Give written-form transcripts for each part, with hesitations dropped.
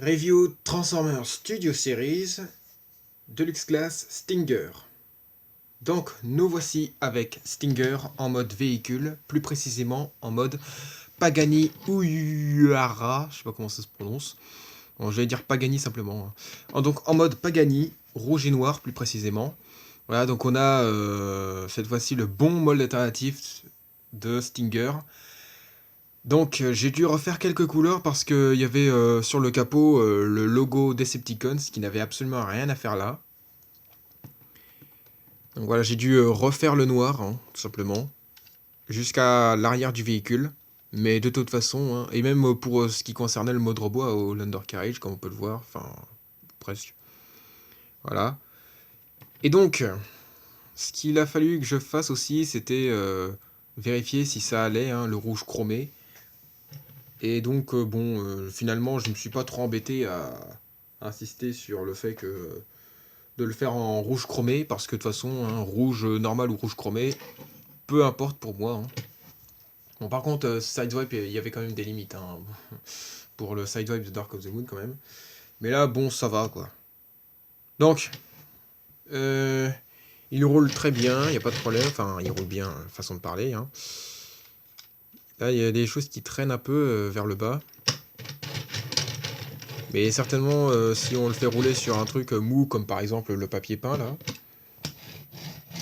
Review Transformers Studio Series Deluxe Class Stinger. Donc nous voici avec Stinger en mode véhicule, plus précisément en mode Pagani Huayra, je sais pas comment ça se prononce. Bon, je vais dire Pagani simplement. Donc en mode Pagani, rouge et noir plus précisément. Voilà, donc on a cette fois-ci le bon mold alternatif de Stinger. Donc j'ai dû refaire quelques couleurs parce qu'il y avait sur le capot le logo Decepticons qui n'avait absolument rien à faire là. Donc voilà, j'ai dû refaire le noir, hein, tout simplement, jusqu'à l'arrière du véhicule. Mais de toute façon, hein, et même pour ce qui concernait le mode robot au l'undercarriage, comme on peut le voir, enfin, presque. Voilà. Et donc, ce qu'il a fallu que je fasse aussi, c'était vérifier si ça allait, hein, le rouge chromé. Et donc, finalement, je ne me suis pas trop embêté à insister sur le fait que de le faire en rouge chromé, parce que de toute façon, hein, rouge normal ou rouge chromé, peu importe pour moi. Hein. Bon, par contre, Sideswipe, il y avait quand même des limites, hein, pour le Sideswipe de Dark of the Moon, quand même. Mais là, bon, ça va, quoi. Donc, il roule très bien, il n'y a pas de problème. Enfin, il roule bien, façon de parler. Hein. Là, il y a des choses qui traînent un peu vers le bas. Mais certainement, si on le fait rouler sur un truc mou, comme par exemple le papier peint, là,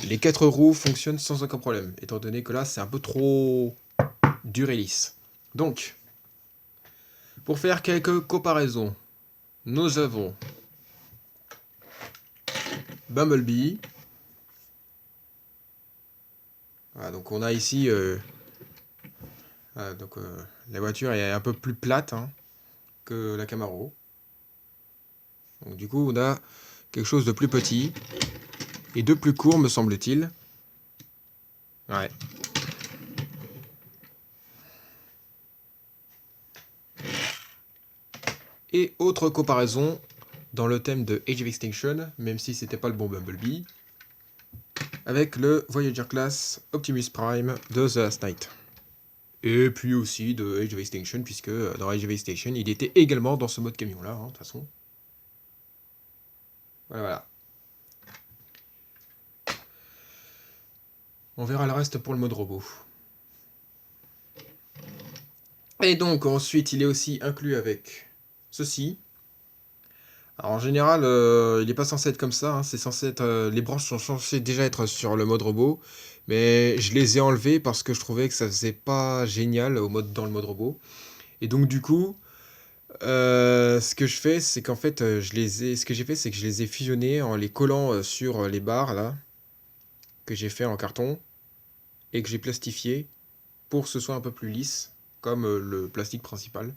les 4 roues fonctionnent sans aucun problème, étant donné que là, c'est un peu trop dur et lisse. Donc, pour faire quelques comparaisons, nous avons Bumblebee. Voilà, donc on a ici... la voiture est un peu plus plate, hein, que la Camaro. Donc du coup, on a quelque chose de plus petit et de plus court, me semble-t-il. Ouais. Et autre comparaison dans le thème de Age of Extinction, même si c'était pas le bon Bumblebee, avec le Voyager Class Optimus Prime de The Last Night. Et puis aussi de Age of Extinction, puisque dans Age of Extinction, il était également dans ce mode camion-là, hein, de toute façon. Voilà, voilà. On verra le reste pour le mode robot. Et donc ensuite, il est aussi inclus avec ceci. Alors en général, il n'est pas censé être comme ça. Hein. C'est censé être, les branches sont censées déjà être sur le mode robot, mais je les ai enlevées parce que je trouvais que ça faisait pas génial dans le mode robot. Et donc du coup, ce que je fais, c'est qu'en fait, ce que j'ai fait, c'est que je les ai fusionnés en les collant sur les barres là que j'ai fait en carton et que j'ai plastifié pour que ce soit un peu plus lisse, comme le plastique principal.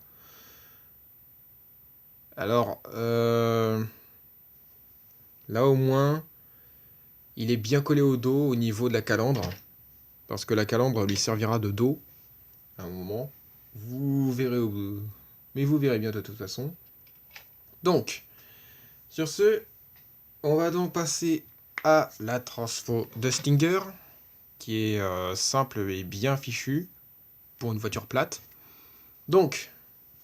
Alors, là au moins, il est bien collé au dos au niveau de la calandre, parce que la calandre lui servira de dos à un moment. Vous verrez mais vous verrez bien de toute façon. Donc, sur ce, on va donc passer à la transfo de Stinger, qui est simple et bien fichue pour une voiture plate. Donc,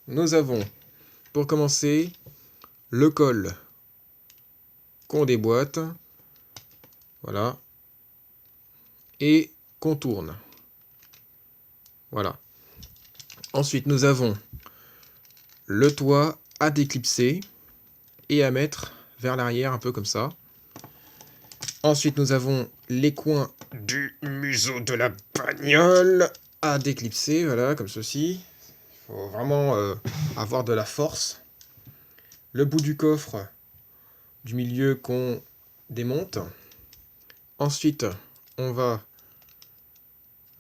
nous avons, pour commencer, le col qu'on déboîte. Voilà. Et qu'on tourne. Voilà. Ensuite, nous avons le toit à déclipser et à mettre vers l'arrière, un peu comme ça. Ensuite, nous avons les coins du museau de la bagnole à déclipser, voilà, comme ceci. Il faut vraiment avoir de la force. Le bout du coffre du milieu qu'on démonte. Ensuite, on va...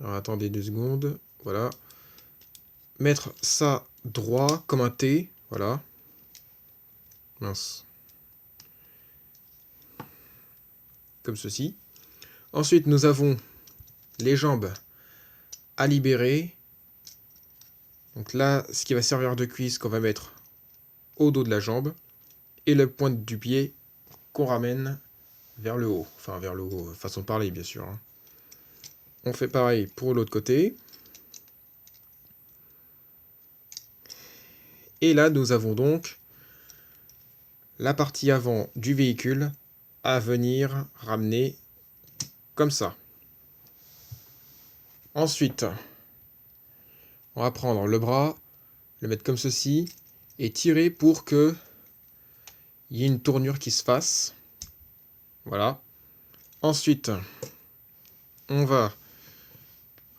Alors, attendez 2 secondes. Voilà. Mettre ça droit comme un T. Voilà. Mince. Comme ceci. Ensuite, nous avons les jambes à libérer. Donc là, ce qui va servir de cuisse qu'on va mettre au dos de la jambe. Et la pointe du pied qu'on ramène vers le haut. Enfin, vers le haut, façon de parler, bien sûr. Hein. On fait pareil pour l'autre côté. Et là, nous avons donc la partie avant du véhicule à venir ramener comme ça. Ensuite, on va prendre le bras, le mettre comme ceci et tirer pour que il y ait une tournure qui se fasse. Voilà. Ensuite, on va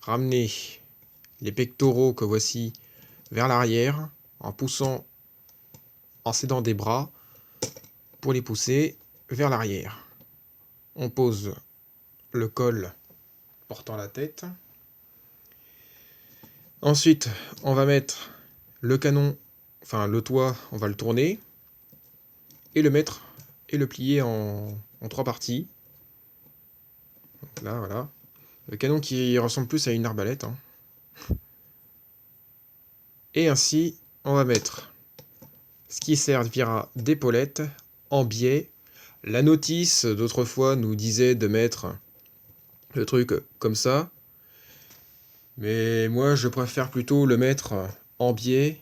ramener les pectoraux que voici vers l'arrière en poussant, en s'aidant des bras pour les pousser vers l'arrière. On pose le col portant la tête. Ensuite, on va mettre le canon, enfin le toit, on va le tourner et le mettre et le plier en 3 parties. Donc là, voilà. Le canon qui ressemble plus à une arbalète. Hein. Et ainsi, on va mettre ce qui servira d'épaulette en biais. La notice d'autrefois nous disait de mettre le truc comme ça. Mais moi, je préfère plutôt le mettre en biais,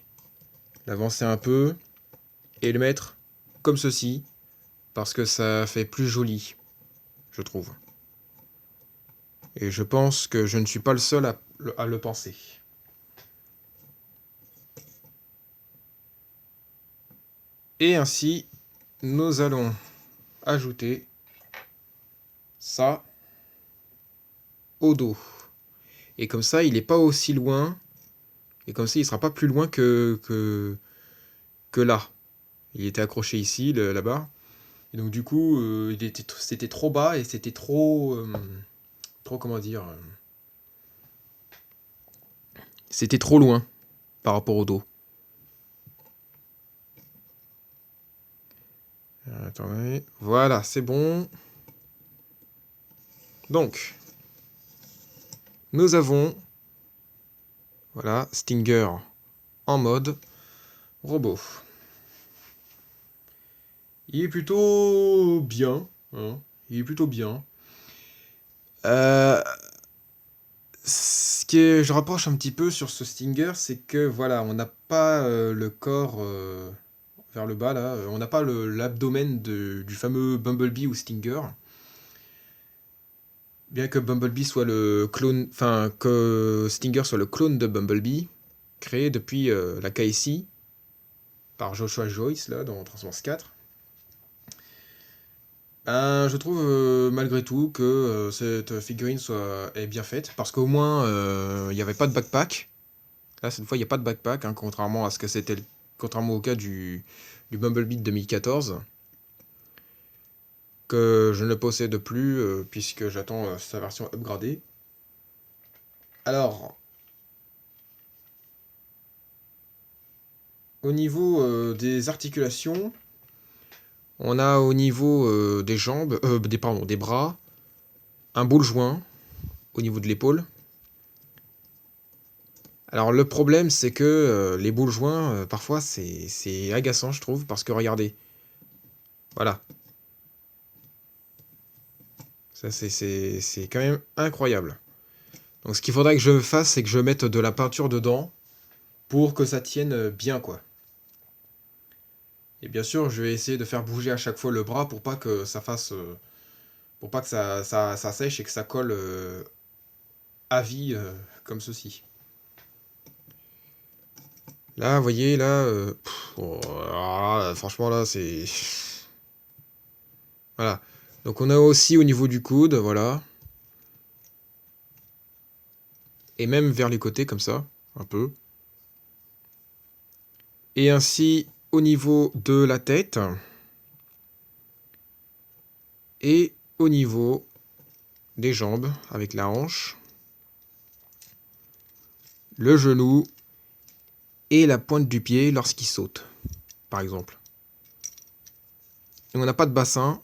l'avancer un peu et le mettre comme ceci parce que ça fait plus joli, je trouve. Et je pense que je ne suis pas le seul à le penser. Et ainsi, nous allons ajouter ça au dos. Et comme ça, il n'est pas aussi loin. Et comme ça, il ne sera pas plus loin que là. Il était accroché ici, là-bas. Et donc du coup, c'était trop bas et c'était trop... trop comment dire... c'était trop loin par rapport au dos. Attendez. Voilà, c'est bon. Donc, nous avons... Voilà, Stinger en mode robot. Il est plutôt bien. Hein. Il est plutôt bien. Ce que je reproche un petit peu sur ce Stinger, c'est que voilà, on n'a pas le corps vers le bas là, on n'a pas l'abdomen du fameux Bumblebee ou Stinger. Bien que Bumblebee soit le clone, enfin que Stinger soit le clone de Bumblebee, créé depuis la KSI par Joshua Joyce là dans Transformers 4. Je trouve malgré tout que cette figurine est bien faite parce qu'au moins il n'y avait pas de backpack. Là cette fois il n'y a pas de backpack hein, contrairement à ce que c'était contrairement au cas du Bumblebee de 2014 que je ne possède plus puisque j'attends sa version upgradée. Alors au niveau des articulations, on a au niveau des jambes, des bras, un boule joint au niveau de l'épaule. Alors le problème c'est que les boules joints parfois c'est agaçant je trouve parce que regardez. Voilà. Ça c'est quand même incroyable. Donc ce qu'il faudrait que je fasse c'est que je mette de la peinture dedans pour que ça tienne bien quoi. Et bien sûr je vais essayer de faire bouger à chaque fois le bras pour pas que ça fasse... pour pas que ça sèche et que ça colle à vie comme ceci. Là, vous voyez, là, franchement, là, c'est... Voilà. Donc, on a aussi au niveau du coude, voilà. Et même vers les côtés, comme ça, un peu. Et ainsi, au niveau de la tête. Et au niveau des jambes, avec la hanche. Le genou. Et la pointe du pied lorsqu'il saute, par exemple. Et on n'a pas de bassin,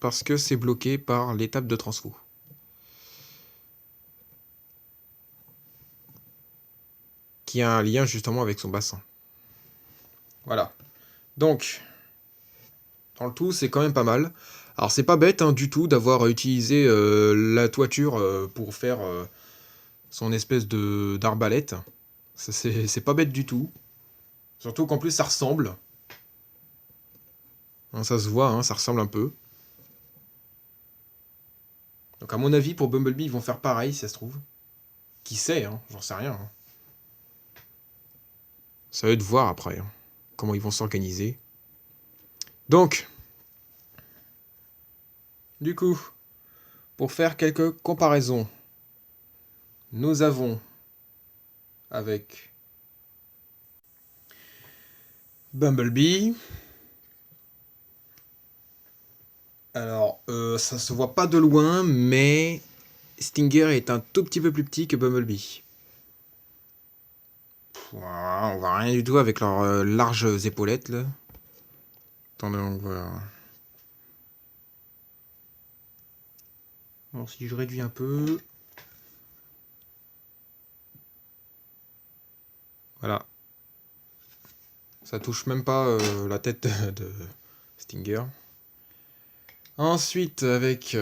parce que c'est bloqué par l'étape de transfo. Qui a un lien justement avec son bassin. Voilà. Donc, dans le tout, c'est quand même pas mal. Alors, c'est pas bête hein, du tout d'avoir utilisé la toiture pour faire son espèce d'arbalète. C'est pas bête du tout. Surtout qu'en plus, ça ressemble. Hein, ça se voit, hein, ça ressemble un peu. Donc à mon avis, pour Bumblebee, ils vont faire pareil, si ça se trouve. Qui sait, hein, j'en sais rien. Hein. Ça va être de voir après, hein, comment ils vont s'organiser. Donc, du coup, pour faire quelques comparaisons, nous avons avec Bumblebee. Alors, ça se voit pas de loin, mais Stinger est un tout petit peu plus petit que Bumblebee. Voilà, on voit rien du tout avec leurs larges épaulettes là. Attendez, on voit. Alors si je réduis un peu. Voilà. Ça touche même pas la tête de Stinger. Ensuite, avec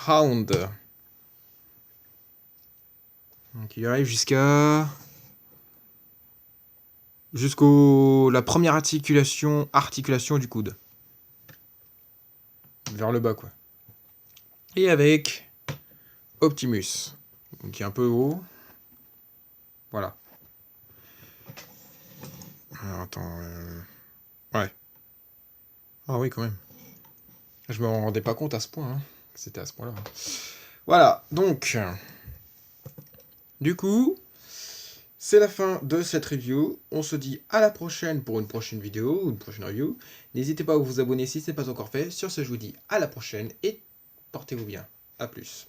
Hound. Donc il arrive jusqu'au la première articulation du coude. Vers le bas quoi. Et avec Optimus. Donc qui est un peu haut. Voilà. Alors attends. Ouais. Ah oui quand même. Je me rendais pas compte à ce point. Hein. C'était à ce point-là. Voilà. Donc. Du coup. C'est la fin de cette review. On se dit à la prochaine pour une prochaine vidéo ou une prochaine review. N'hésitez pas à vous abonner si ce n'est pas encore fait. Sur ce, je vous dis à la prochaine et portez-vous bien. A plus.